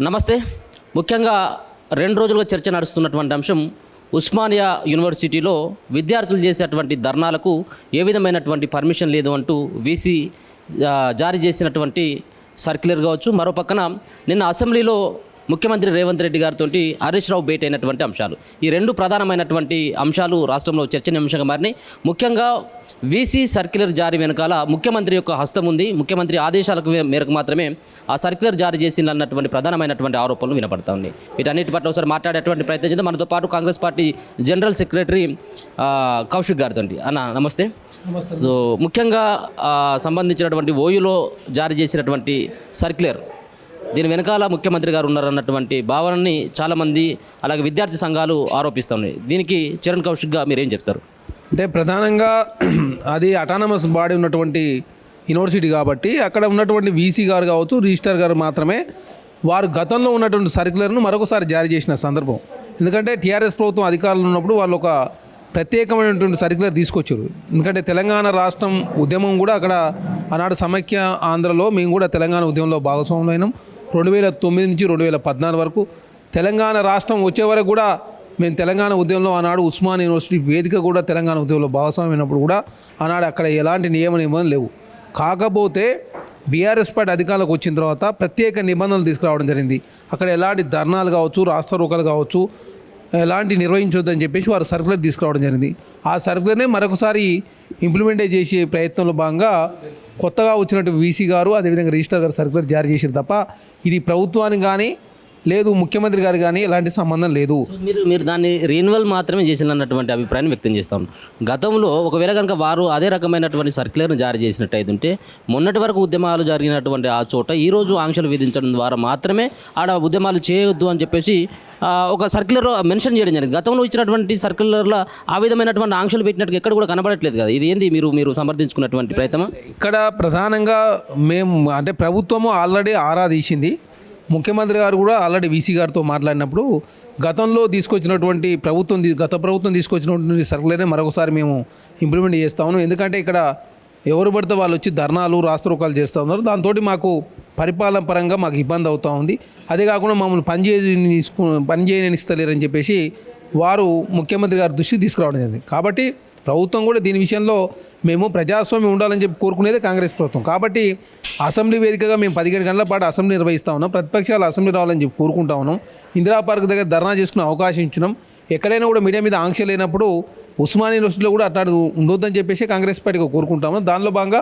నమస్తే. ముఖ్యంగా 2 రోజులుగా చర్చ నడుస్తున్నటువంటి అంశం ఉస్మానియా యూనివర్సిటీలో విద్యార్థులు చేసేటువంటి ధర్నాలకు ఏ విధమైనటువంటి పర్మిషన్ లేదు అంటూ వీసీ జారీ చేసినటువంటి సర్క్యులర్ కావచ్చు. మరో పక్కన నిన్న అసెంబ్లీలో ముఖ్యమంత్రి రేవంత్ రెడ్డి గారితో హరీష్ రావు భేటీ అయినటువంటి అంశాలు, ఈ 2 ప్రధానమైనటువంటి అంశాలు రాష్ట్రంలో చర్చనీయాంశంగా మారినాయి. ముఖ్యంగా వీసీ సర్క్యులర్ జారీ వెనకాల ముఖ్యమంత్రి యొక్క హస్తం ఉంది. ముఖ్యమంత్రి ఆదేశాలకు మేరకు మాత్రమే ఆ సర్క్యులర్ జారీ చేసిందన్నటువంటి ప్రధానమైనటువంటి ఆరోపణలు వినపడతా ఉన్నాయి. వీటన్నిటి పట్ల ఒకసారి మాట్లాడేటువంటి ప్రయత్నం చేద్దాం. మనతో పాటు Congress party general secretary Kaushik గారితో. అన్న నమస్తే. సో ముఖ్యంగా సంబంధించినటువంటి ఓయూలో జారీ చేసినటువంటి సర్క్యులర్, దీని వెనకాల ముఖ్యమంత్రి గారు ఉన్నారన్నటువంటి భావనని చాలామంది అలాగే విద్యార్థి సంఘాలు ఆరోపిస్తూ ఉన్నాయి. దీనికి చరణ్ కౌశిక్గా మీరేం చెప్తారు? అంటే ప్రధానంగా అది అటానమస్ బాడీ ఉన్నటువంటి యూనివర్సిటీ కాబట్టి అక్కడ ఉన్నటువంటి వీసీ గారు కావచ్చు, రిజిస్ట్రార్ గారు మాత్రమే వారు గతంలో ఉన్నటువంటి సర్క్యులర్ను మరొకసారి జారీ చేసిన సందర్భం. ఎందుకంటే టీఆర్ఎస్ ప్రభుత్వం అధికారులు ఉన్నప్పుడు వాళ్ళు ఒక ప్రత్యేకమైనటువంటి సర్క్యులర్ తీసుకొచ్చారు. ఎందుకంటే తెలంగాణ రాష్ట్రం ఉద్యమం కూడా అక్కడ ఆనాడు సమైక్య ఆంధ్రలో మేము కూడా తెలంగాణ ఉద్యమంలో భాగస్వాములు అయినాం. 2009 నుంచి 2014 వరకు తెలంగాణ రాష్ట్రం వచ్చే వరకు కూడా మేము తెలంగాణ ఉద్యమంలో ఆనాడు ఉస్మాన్ యూనివర్సిటీ వేదిక కూడా తెలంగాణ ఉద్యమంలో భాగస్వామైనప్పుడు కూడా ఆనాడు అక్కడ ఎలాంటి నియమనిబంధనలు లేవు. కాకపోతే బీఆర్ఎస్ పార్టీ అధికారులకు వచ్చిన తర్వాత ప్రత్యేక నిబంధనలు తీసుకురావడం జరిగింది. అక్కడ ఎలాంటి ధర్నాలు కావచ్చు, రాస్తారోకలు కావచ్చు, ఎలాంటి నిర్వహించొద్దని చెప్పేసి వారు సర్క్యులర్ తీసుకురావడం జరిగింది. ఆ సర్క్యులర్నే మరొకసారి ఇంప్లిమెంట్ చేసే ప్రయత్నంలో భాగంగా కొత్తగా వచ్చినట్టు వీసీ గారు అదేవిధంగా రిజిస్ట్రార్ గారు సర్క్యులర్ జారీ చేశారు తప్ప ఇది ప్రభుత్వానికి కానీ లేదు ముఖ్యమంత్రి గారు కానీ ఎలాంటి సంబంధం లేదు. మీరు దాన్ని రీన్యువల్ మాత్రమే చేసినటువంటి అభిప్రాయాన్ని వ్యక్తం చేస్తా ఉన్నారు. గతంలో ఒకవేళ కనుక వారు అదే రకమైనటువంటి సర్క్యులర్ను జారీ చేసినట్టు అయితే మొన్నటి వరకు ఉద్యమాలు జరిగినటువంటి ఆ చోట ఈరోజు ఆంక్షలు విధించడం ద్వారా మాత్రమే ఆడ ఉద్యమాలు చేయొద్దు అని చెప్పేసి ఒక సర్క్యులర్ మెన్షన్ చేయడం జరిగింది. గతంలో ఇచ్చినటువంటి సర్క్యులర్లో ఆ విధమైనటువంటి ఆంక్షలు పెట్టినట్టు ఎక్కడ కూడా కనబడట్లేదు కదా. ఇది ఏంది మీరు సమర్థించుకున్నటువంటి ప్రయత్నం? ఇక్కడ ప్రధానంగా మేము అంటే ప్రభుత్వము ఆల్రెడీ ఆరా తీసింది. ముఖ్యమంత్రి గారు కూడా ఆల్రెడీ వీసీ గారితో మాట్లాడినప్పుడు గతంలో తీసుకొచ్చినటువంటి గత ప్రభుత్వం తీసుకొచ్చినటువంటి సర్కులర్నే మరొకసారి మేము ఇంప్లిమెంట్ చేస్తా ఉన్నాం. ఎందుకంటే ఇక్కడ ఎవరు పడితే వాళ్ళు వచ్చి ధర్నాలు రాస్తారోకాలు చేస్తూ ఉన్నారు. దాంతో మాకు పరిపాలన పరంగా మాకు ఇబ్బంది అవుతూ ఉంది. అదే కాకుండా మమ్మల్ని పనిచేయనిస్తలేరని చెప్పేసి వారు ముఖ్యమంత్రి గారి దృష్టికి తీసుకురావడం జరిగింది. కాబట్టి ప్రభుత్వం కూడా దీని విషయంలో మేము ప్రజాస్వామ్యం ఉండాలని చెప్పి కోరుకునేదే కాంగ్రెస్ ప్రభుత్వం. కాబట్టి అసెంబ్లీ వేదికగా మేము 17 గంటల పాటు అసెంబ్లీ నిర్వహిస్తూ ఉన్నాం. ప్రతిపక్షాలు అసెంబ్లీ రావాలని చెప్పి కోరుకుంటా ఉన్నాం. ఇందిరా పార్క్ దగ్గర ధర్నా చేసుకునే అవకాశం ఇచ్చినాం. ఎక్కడైనా కూడా మీడియా మీద ఆంక్ష లేనప్పుడు ఉస్మానియా యూనివర్సిటీలో కూడా అట్లా ఉండొద్దని చెప్పేసి కాంగ్రెస్ పార్టీగా కోరుకుంటాము. దానిలో భాగంగా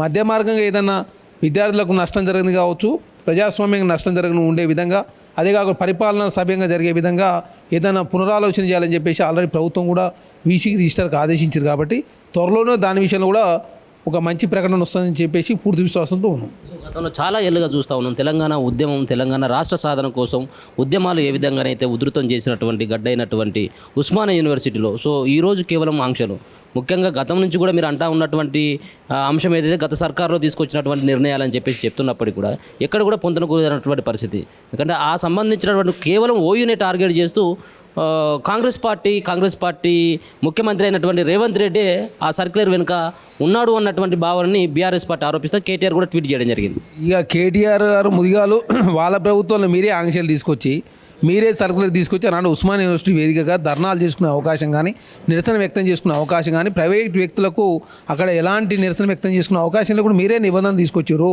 మధ్య మార్గంగా ఏదన్నా విద్యార్థులకు నష్టం జరిగింది కావచ్చు, ప్రజాస్వామ్యంగా నష్టం జరగని ఉండే విధంగా, అదే కాకుండా పరిపాలన సభ్యంగా జరిగే విధంగా ఏదైనా పునరాలోచన చేయాలని చెప్పేసి ఆల్రెడీ ప్రభుత్వం కూడా వీసీ రిజిస్టర్కి ఆదేశించారు. కాబట్టి త్వరలోనే దాని విషయంలో కూడా ఒక మంచి ప్రకటన వస్తుందని చెప్పేసి పూర్తి విశ్వాసంతో ఉన్నాం. గతంలో చాలా ఏళ్ళుగా చూస్తూ ఉన్నాం తెలంగాణ ఉద్యమం, తెలంగాణ రాష్ట్ర సాధన కోసం ఉద్యమాలు ఏ విధంగానైతే ఉధృతం చేసినటువంటి గడ్డైనటువంటి ఉస్మానియా యూనివర్సిటీలో సో ఈరోజు కేవలం ఆంక్షలు, ముఖ్యంగా గతం నుంచి కూడా మీరు అంటా ఉన్నటువంటి అంశం ఏదైతే గత సర్కారులో తీసుకొచ్చినటువంటి నిర్ణయాలని చెప్పేసి చెప్తున్నప్పటికీ కూడా ఎక్కడ కూడా పొందన కుదిరినటువంటి పరిస్థితి. ఎందుకంటే ఆ సంబంధించినటువంటి కేవలం ఓయూనే టార్గెట్ చేస్తూ కాంగ్రెస్ పార్టీ ముఖ్యమంత్రి అయినటువంటి రేవంత్ రెడ్డి ఆ సర్క్యులర్ వెనుక ఉన్నాడు అన్నటువంటి భావనని బీఆర్ఎస్ పార్టీ ఆరోపిస్తూ కేటీఆర్ కూడా ట్వీట్ చేయడం జరిగింది. ఇక కేటీఆర్ గారు ముదిగాలు వాళ్ళ ప్రభుత్వంలో మీరే ఆంక్షలు తీసుకొచ్చి మీరే సర్కులర్ తీసుకొచ్చి అలాంటి ఉస్మానియా యూనివర్సిటీ వేదికగా ధర్నాలు చేసుకునే అవకాశం కానీ, నిరసన వ్యక్తం చేసుకునే అవకాశం కానీ, ప్రైవేట్ వ్యక్తులకు అక్కడ ఎలాంటి నిరసన వ్యక్తం చేసుకునే అవకాశంలో కూడా మీరే నిబంధన తీసుకొచ్చారు.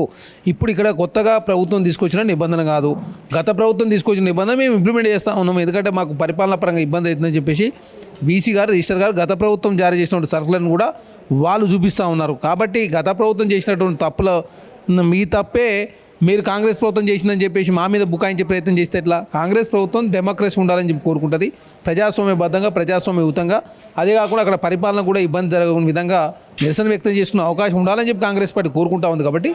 ఇప్పుడు ఇక్కడ కొత్తగా ప్రభుత్వం తీసుకొచ్చిన నిబంధన కాదు, గత ప్రభుత్వం తీసుకొచ్చిన నిబంధన మేము ఇంప్లిమెంట్ చేస్తూ ఉన్నాము. ఎందుకంటే మాకు పరిపాలన పరంగా ఇబ్బంది అవుతుందని చెప్పేసి వీసీ గారు, రిజిస్టర్ గారు గత ప్రభుత్వం జారీ చేసినటువంటి సర్కులర్ని కూడా వాళ్ళు చూపిస్తూ ఉన్నారు. కాబట్టి గత ప్రభుత్వం చేసినటువంటి తప్పులో మీ తప్పే మీరు కాంగ్రెస్ ప్రభుత్వం చేసిందని చెప్పేసి మా మీద బుకాయించే ప్రయత్నం చేస్తే ఎట్లా? కాంగ్రెస్ ప్రభుత్వం డెమోక్రసీ ఉండాలని చెప్పి కోరుకుంటుంది, ప్రజాస్వామ్యబద్ధంగా ప్రజాస్వామ్యయుతంగా. అదే కాకుండా అక్కడ పరిపాలన కూడా ఇబ్బంది జరగని విధంగా నిరసన వ్యక్తం చేసుకునే అవకాశం ఉండాలని చెప్పి కాంగ్రెస్ పార్టీ కోరుకుంటా ఉంది. కాబట్టి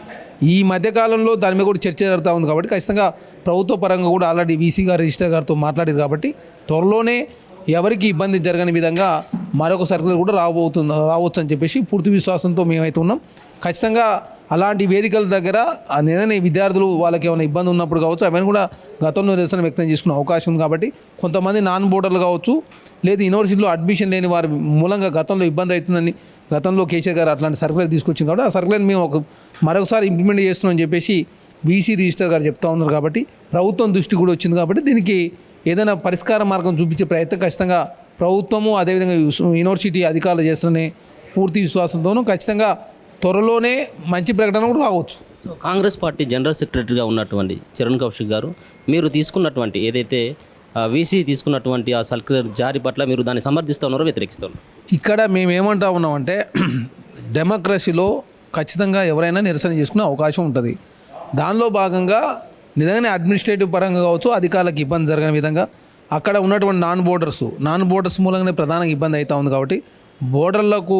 ఈ మధ్యకాలంలో దాని మీద కూడా చర్చ జరుగుతూ ఉంది. కాబట్టి ఖచ్చితంగా ప్రభుత్వ పరంగా కూడా ఆల్రెడీ వీసీ గారు, రిజిస్టర్ గారితో మాట్లాడారు. కాబట్టి త్వరలోనే ఎవరికి ఇబ్బంది జరగని విధంగా మరొక సర్కులర్ కూడా రావచ్చు అని చెప్పేసి పూర్తి విశ్వాసంతో మేమైతే ఉన్నాం. ఖచ్చితంగా అలాంటి వేదికల దగ్గర ఏదైనా విద్యార్థులు వాళ్ళకి ఏమైనా ఇబ్బంది ఉన్నప్పుడు కావచ్చు, అవన్నీ కూడా గతంలో నిరసన వ్యక్తం చేసుకునే అవకాశం ఉంది. కాబట్టి కొంతమంది నాన్ బోర్డర్లు కావచ్చు, లేదు యూనివర్సిటీలో అడ్మిషన్ లేని వారి మూలంగా గతంలో ఇబ్బంది అవుతుందని గతంలో కేసీఆర్ గారు అట్లాంటి సర్కులర్ తీసుకొచ్చింది. కాబట్టి ఆ సర్కులర్ మేము మరొకసారి ఇంప్లిమెంట్ చేస్తున్నాం అని చెప్పేసి బీసీ రిజిస్టర్ గారు చెప్తా ఉన్నారు కాబట్టి ప్రభుత్వం దృష్టి కూడా వచ్చింది కాబట్టి దీనికి ఏదైనా పరిష్కార మార్గం చూపించే ప్రయత్నం ఖచ్చితంగా ప్రభుత్వము అదేవిధంగా యూనివర్సిటీ అధికారులు చేస్తున్న పూర్తి విశ్వాసంతోనూ ఖచ్చితంగా త్వరలోనే మంచి ప్రకటన కూడా రావచ్చు. సో కాంగ్రెస్ పార్టీ జనరల్ సెక్రటరీగా ఉన్నటువంటి చరణ్ కౌశిక్ గారు, మీరు తీసుకున్నటువంటి ఏదైతే వీసీ తీసుకున్నటువంటి ఆ సర్క్యులర్ జారీ పట్ల మీరు దాన్ని సమర్థిస్తూ ఉన్నారో వ్యతిరేకిస్తున్నారు? ఇక్కడ మేము ఏమంటా ఉన్నామంటే డెమోక్రసీలో ఖచ్చితంగా ఎవరైనా నిరసన చేసుకునే అవకాశం ఉంటుంది. దానిలో భాగంగా నిజంగానే అడ్మినిస్ట్రేటివ్ పరంగా కావచ్చు, అధికారులకు ఇబ్బంది జరగని విధంగా అక్కడ ఉన్నటువంటి నాన్ బోర్డర్స్ మూలంగానే ప్రధానంగా ఇబ్బంది అవుతూ ఉంది. కాబట్టి బోర్డర్లకు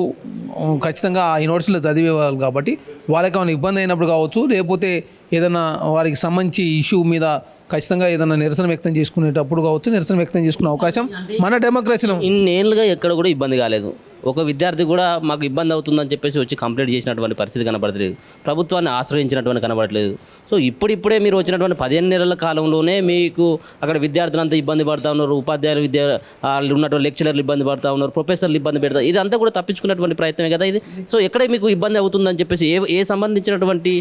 ఖచ్చితంగా ఆ యూనివర్సిటీలో చదివేవాళ్ళు కాబట్టి వాళ్ళకి ఏమైనా ఇబ్బంది అయినప్పుడు కావచ్చు, లేకపోతే ఏదైనా వారికి సంబంధించి ఇష్యూ మీద ఖచ్చితంగా ఏదైనా నిరసన వ్యక్తం చేసుకునేటప్పుడు కావచ్చు, నిరసన వ్యక్తం చేసుకునే అవకాశం మన డెమోక్రసీలో. ఇన్నేళ్ళుగా ఎక్కడ కూడా ఇబ్బంది కాలేదు. ఒక విద్యార్థి కూడా మాకు ఇబ్బంది అవుతుందని చెప్పేసి వచ్చి కంప్లైంట్ చేసినటువంటి పరిస్థితి కనబడట్లేదు, ప్రభుత్వాన్ని ఆశ్రయించినటువంటి కనబడట్లేదు. సో ఇప్పుడిప్పుడే మీరు వచ్చినటువంటి 15 నెలల కాలంలోనే మీకు అక్కడ విద్యార్థులంతా ఇబ్బంది పడుతూ ఉన్నారు, ఉపాధ్యాయులు వాళ్ళు ఉన్నటువంటి లెక్చరర్లు ఇబ్బంది పడుతూ ఉన్నారు, ప్రొఫెసర్లు ఇబ్బంది పెడతారు. ఇదంతా కూడా తప్పించుకున్నటువంటి ప్రయత్నమే కదా ఇది. సో ఎక్కడ మీకు ఇబ్బంది అవుతుందని చెప్పేసి ఏ సంబంధించినటువంటి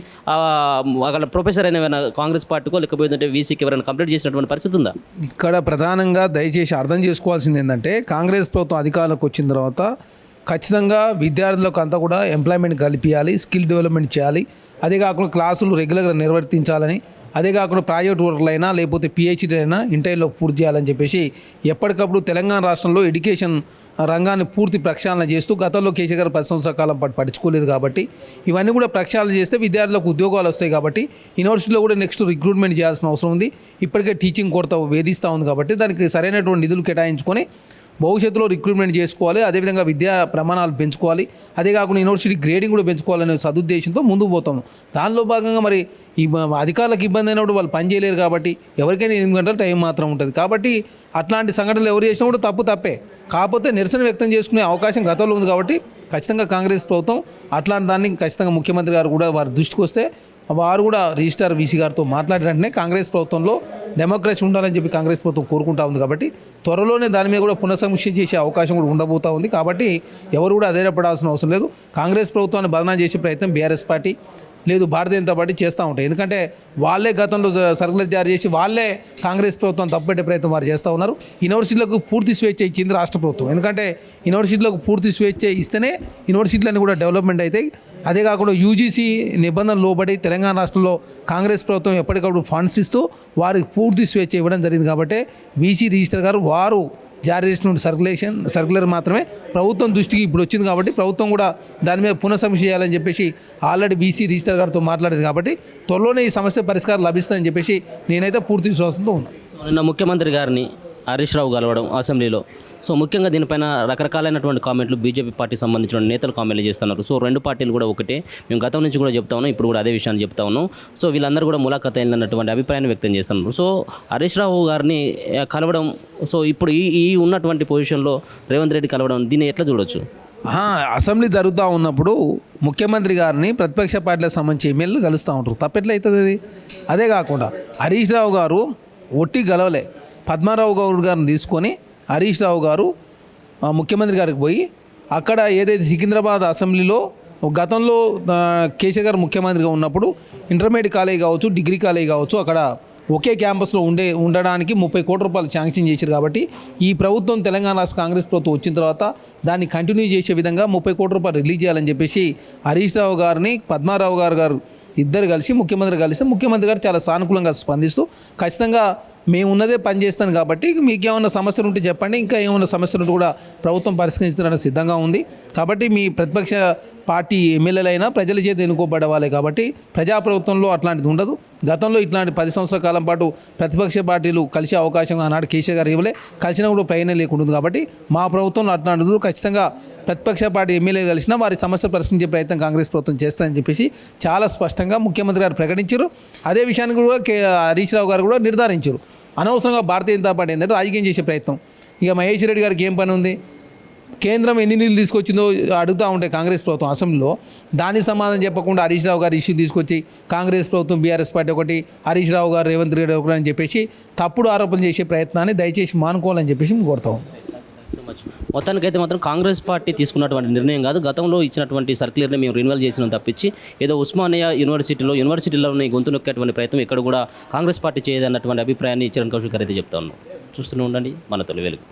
అక్కడ ప్రొఫెసర్ అయినా కాంగ్రెస్ పార్టీకో లేకపోతే వీసీకి ఎవరైనా కంప్లైంట్ చేసినటువంటి పరిస్థితి ఉందా? ఇక్కడ ప్రధానంగా దయచేసి అర్థం చేసుకోవాల్సింది ఏంటంటే కాంగ్రెస్ ప్రభుత్వం అధికారంలోకి వచ్చిన తర్వాత ఖచ్చితంగా విద్యార్థులకు అంతా కూడా ఎంప్లాయ్మెంట్ కల్పించాలి, స్కిల్ డెవలప్మెంట్ చేయాలి. అదే కాకుండా క్లాసులు రెగ్యులర్గా నిర్వర్తించాలని, అదే కాకుండా ప్రాజెక్ట్ వర్క్లైనా లేకపోతే పిహెచ్డీ అయినా ఇంటర్లో పూర్తి చేయాలని చెప్పేసి ఎప్పటికప్పుడు తెలంగాణ రాష్ట్రంలో ఎడ్యుకేషన్ రంగాన్ని పూర్తి ప్రక్షాళన చేస్తూ గతంలో కేసీఆర్ గారు 10 సంవత్సరాల కాలం పాటు పట్టించుకోలేదు కాబట్టి ఇవన్నీ కూడా ప్రక్షాళన చేస్తే విద్యార్థులకు ఉద్యోగాలు వస్తాయి. కాబట్టి యూనివర్సిటీలో కూడా నెక్స్ట్ రిక్రూట్మెంట్ చేయాల్సిన అవసరం ఉంది. ఇప్పటికే టీచింగ్ కొరత వేధిస్తూ ఉంది కాబట్టి దానికి సరైనటువంటి నిధులు కేటాయించుకొని భవిష్యత్తులో రిక్రూట్మెంట్ చేసుకోవాలి. అదేవిధంగా విద్యా ప్రమాణాలు పెంచుకోవాలి. అదే కాకుండా యూనివర్సిటీ గ్రేడింగ్ కూడా పెంచుకోవాలనే సదుద్దేశంతో ముందుకు పోతాము. దానిలో భాగంగా మరి ఈ అధికారులకు ఇబ్బంది అయినప్పుడు వాళ్ళు పని చేయలేరు కాబట్టి ఎవరికైనా 8 గంటల టైం మాత్రం ఉంటుంది. కాబట్టి అట్లాంటి సంఘటనలు ఎవరు చేసినా కూడా తప్పే. కాకపోతే నిరసన వ్యక్తం చేసుకునే అవకాశం గతంలో ఉంది కాబట్టి ఖచ్చితంగా కాంగ్రెస్ ప్రభుత్వం అట్లాంటి దాన్ని ఖచ్చితంగా ముఖ్యమంత్రి గారు కూడా వారి దృష్టికి వస్తే వారు కూడా రిజిస్ట్రార్ వీసీ గారితో మాట్లాడినట్టునే కాంగ్రెస్ ప్రభుత్వంలో డెమోక్రసీ ఉండాలని చెప్పి కాంగ్రెస్ ప్రభుత్వం కోరుకుంటా ఉంది. కాబట్టి త్వరలోనే దాని మీద కూడా పునఃసమీక్ష చేసే అవకాశం కూడా ఉండబోతూ ఉంది. కాబట్టి ఎవరు కూడా అధైర్యపడాల్సిన అవసరం లేదు. కాంగ్రెస్ ప్రభుత్వాన్ని బదనాం చేసే ప్రయత్నం బీఆర్ఎస్ పార్టీ లేదు భారతీయ జనతా పార్టీ చేస్తూ ఉంటాయి. ఎందుకంటే వాళ్ళే గతంలో సర్కులర్ జారీ చేసి వాళ్ళే కాంగ్రెస్ ప్రభుత్వం తప్పుపెట్టే ప్రయత్నం వారు చేస్తూ ఉన్నారు. యూనివర్సిటీలకు పూర్తి స్వేచ్ఛ ఇచ్చింది రాష్ట్ర ప్రభుత్వం. ఎందుకంటే యూనివర్సిటీలకు పూర్తి స్వేచ్ఛ ఇస్తేనే యూనివర్సిటీలన్నీ కూడా డెవలప్మెంట్ అవుతాయి. అదే కాకుండా యూజీసీ నిబంధనలు లోబడి తెలంగాణ రాష్ట్రంలో కాంగ్రెస్ ప్రభుత్వం ఎప్పటికప్పుడు ఫండ్స్ ఇస్తూ వారికి పూర్తి స్వేచ్ఛ ఇవ్వడం జరిగింది. కాబట్టి వీసీ రిజిస్టర్ గారు వారు జారీ చేసినటువంటి సర్క్యులర్ మాత్రమే ప్రభుత్వం దృష్టికి ఇప్పుడు వచ్చింది. కాబట్టి ప్రభుత్వం కూడా దాని మీద పునఃసమీక్ష చేయాలని చెప్పేసి ఆల్రెడీ బీసీ రిజిస్టర్ గారితో మాట్లాడారు. కాబట్టి త్వరలోనే ఈ సమస్య పరిష్కారం లభిస్తుందని చెప్పేసి నేనైతే పూర్తి విశ్వాసంతో ఉన్నాను. నిన్న ముఖ్యమంత్రి గారిని హరీష్ రావు కలవడం అసెంబ్లీలో, సో ముఖ్యంగా దీనిపైన రకరకాలైనటువంటి కామెంట్లు బీజేపీ పార్టీ సంబంధించిన నేతలు కామెంట్లు చేస్తున్నారు. సో రెండు పార్టీలు కూడా ఒకటే, మేము గతం నుంచి కూడా చెప్తా ఉన్నాం, ఇప్పుడు కూడా అదే విషయాన్ని చెప్తా ఉన్నాం. సో వీళ్ళందరూ కూడా ములాఖత్ అయినటువంటి అభిప్రాయాన్ని వ్యక్తం చేస్తున్నారు. సో హరీష్ రావు గారిని కలవడం, సో ఇప్పుడు ఈ ఉన్నటువంటి పొజిషన్లో రేవంత్ రెడ్డి కలవడం, దీన్ని ఎట్లా చూడొచ్చు? అసెంబ్లీ జరుగుతూ ఉన్నప్పుడు ముఖ్యమంత్రి గారిని ప్రతిపక్ష పార్టీలకు సంబంధించి ఎమ్మెల్యేలు కలుస్తూ ఉంటారు. తప్పెట్లయితుంది అది? అదే కాకుండా హరీష్ రావు గారు ఒట్టి గలవలే, పద్మారావు గౌడ్ గారిని తీసుకొని హరీష్ రావు గారు ముఖ్యమంత్రి గారికి పోయి అక్కడ ఏదైతే సికింద్రాబాద్ అసెంబ్లీలో గతంలో కేసీఆర్ గారు ముఖ్యమంత్రిగా ఉన్నప్పుడు ఇంటర్మీడియట్ కాలేజ్ కావచ్చు, డిగ్రీ కాలేజ్ కావచ్చు, అక్కడ ఒకే క్యాంపస్లో ఉండడానికి 30 కోట్ల రూపాయలు శాంక్షన్ చేశారు. కాబట్టి ఈ ప్రభుత్వం తెలంగాణ రాష్ట్ర కాంగ్రెస్ ప్రభుత్వం వచ్చిన తర్వాత దాన్ని కంటిన్యూ చేసే విధంగా 30 కోట్ల రూపాయలు రిలీజ్ చేయాలని చెప్పేసి హరీష్ రావు గారిని పద్మారావు గారు ఇద్దరు కలిసి ముఖ్యమంత్రి గారు చాలా సానుకూలంగా స్పందిస్తూ ఖచ్చితంగా మేము ఉన్నదే పని చేస్తాను కాబట్టి మీకు ఏమైనా సమస్యలు ఉంటే చెప్పండి, ఇంకా ఏమైనా సమస్యలు ఉంటే కూడా ప్రభుత్వం పరిష్కరించడానికి సిద్ధంగా ఉంది. కాబట్టి మీ ప్రతిపక్ష పార్టీ ఎమ్మెల్యేలైనా ప్రజల చేత ఎన్నుకోబడ్డ వాళ్ళే కాబట్టి ప్రజాప్రభుత్వంలో అట్లాంటిది ఉండదు. గతంలో ఇట్లాంటి 10 సంవత్సరాల కాలం పాటు ప్రతిపక్ష పార్టీలు కలిసే అవకాశం ఆనాడు కేసీఆర్ గారు ఇవ్వలే, కలిసినా కూడా ప్రయోజనం లేకుండా. కాబట్టి మా ప్రభుత్వంలో అట్లాంటిది ఖచ్చితంగా ప్రతిపక్ష పార్టీ ఎమ్మెల్యే కలిసినా వారి సమస్య పరిష్కరించే ప్రయత్నం కాంగ్రెస్ ప్రభుత్వం చేస్తుందని చెప్పేసి చాలా స్పష్టంగా ముఖ్యమంత్రి గారు ప్రకటించారు. అదే విషయాన్ని కూడా హరీష్ రావు గారు కూడా నిర్ధారించారు. అనవసరంగా భారతీయ జనతా పార్టీ ఏంటంటే రాజకీయం చేసే ప్రయత్నం. ఇక మహేష్ రెడ్డి గారికి ఏం పని ఉంది? కేంద్రం ఎన్ని నిధులు తీసుకొచ్చిందో అడుగుతూ ఉంటే కాంగ్రెస్ ప్రభుత్వం అసెంబ్లీలో దానికి సమాధానం చెప్పకుండా హరీష్ రావు గారు ఇష్యూ తీసుకొచ్చి కాంగ్రెస్ ప్రభుత్వం బీఆర్ఎస్ పార్టీ ఒకటి, హరీష్ రావు గారు రేవంత్ రెడ్డి ఒకటి అని చెప్పేసి తప్పుడు ఆరోపణలు చేసే ప్రయత్నాన్ని దయచేసి మానుకోవాలని చెప్పేసి కోరుతాం. మొత్తానికైతే మాత్రం కాంగ్రెస్ పార్టీ తీసుకున్నటువంటి నిర్ణయం కాదు, గతంలో ఇచ్చినటువంటి సర్క్యులర్ని మేము రిన్యువల్ చేసినాం తప్పించి ఏదో ఉస్మానియా యూనివర్సిటీలోని గొంతు నొక్కేటువంటి ప్రయత్నం ఎక్కడ కూడా కాంగ్రెస్ పార్టీ చేయదన్నటువంటి అభిప్రాయాన్ని చరణ్ కౌశిక్ గారు అయితే చెప్తా ఉన్నాం. చూస్తూనే ఉండండి మన తొలి వెలుగు.